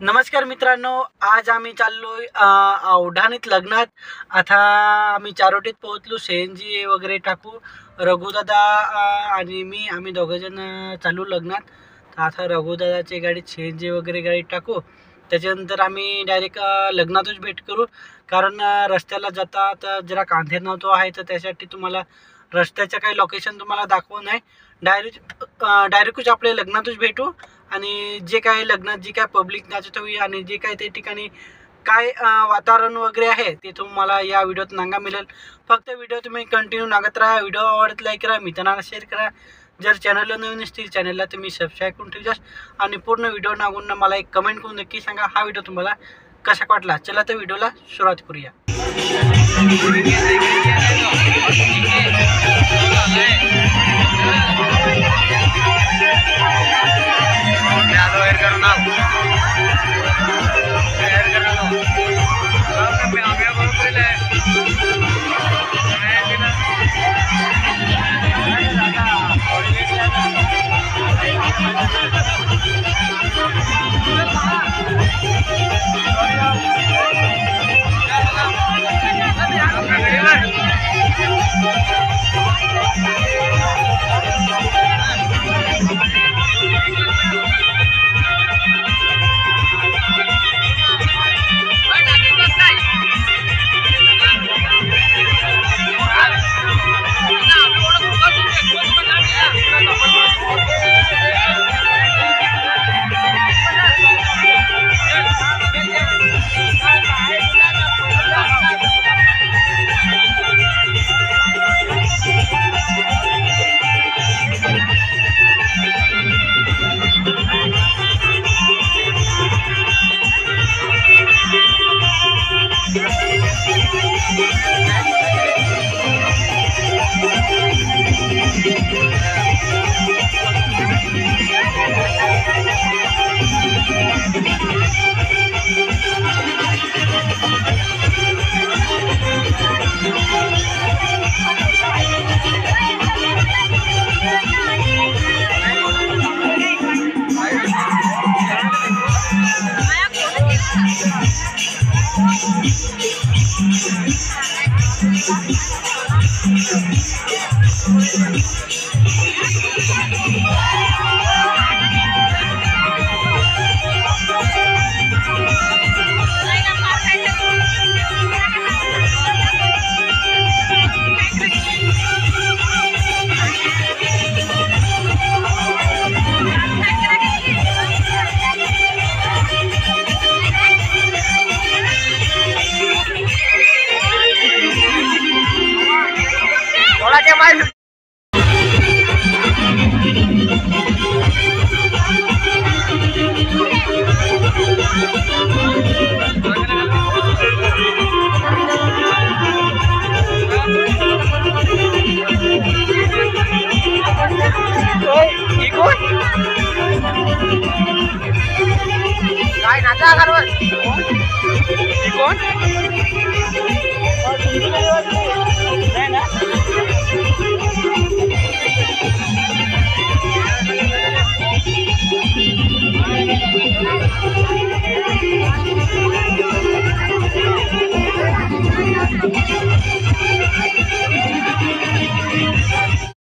नमस्कार मित्रांनो, आज आम्ही चाललोय औढाणीत लग्नात। आता आम्ही चारोटीत पोहोचलो। CNG वगैरे टाकू। रघुदादा आणि मी आम्ही दोघंजण चालू लग्नात। तर आता रघुदादाची गाडीत CNG वगैरे गाडी टाकू, त्याच्यानंतर आम्ही डायरेक्ट लग्नातच भेट करू। कारण रस्त्याला जाता तर जरा कांदे नव्हतो आहे, तर त्यासाठी तुम्हाला रस्त्याचं काही लोकेशन तुम्हाला दाखवू नाही। डायरेक्टच आपल्या लग्नातच भेटू आणि जे काय लग्नात जी काय पब्लिक नाचत होई आणि जे काय त्या ठिकाणी काय वातावरण वगैरे आहे ते तुम्हाला या व्हिडिओत नांगा मिळेल। फक्त व्हिडिओ तुम्ही कंटिन्यू नागत राहा। व्हिडिओ आवडत लाईक करा, मित्रांना शेअर करा। जर चॅनलला नवीन असतील चॅनलला तुम्ही सबस्क्राईब करून ठेवा आणि पूर्ण व्हिडिओ नागून मला एक कमेंट करून नक्की सांगा हा व्हिडिओ तुम्हाला कसा वाटला। चला तर व्हिडिओला सुरुवात करूया। काय नाचा करवत कोण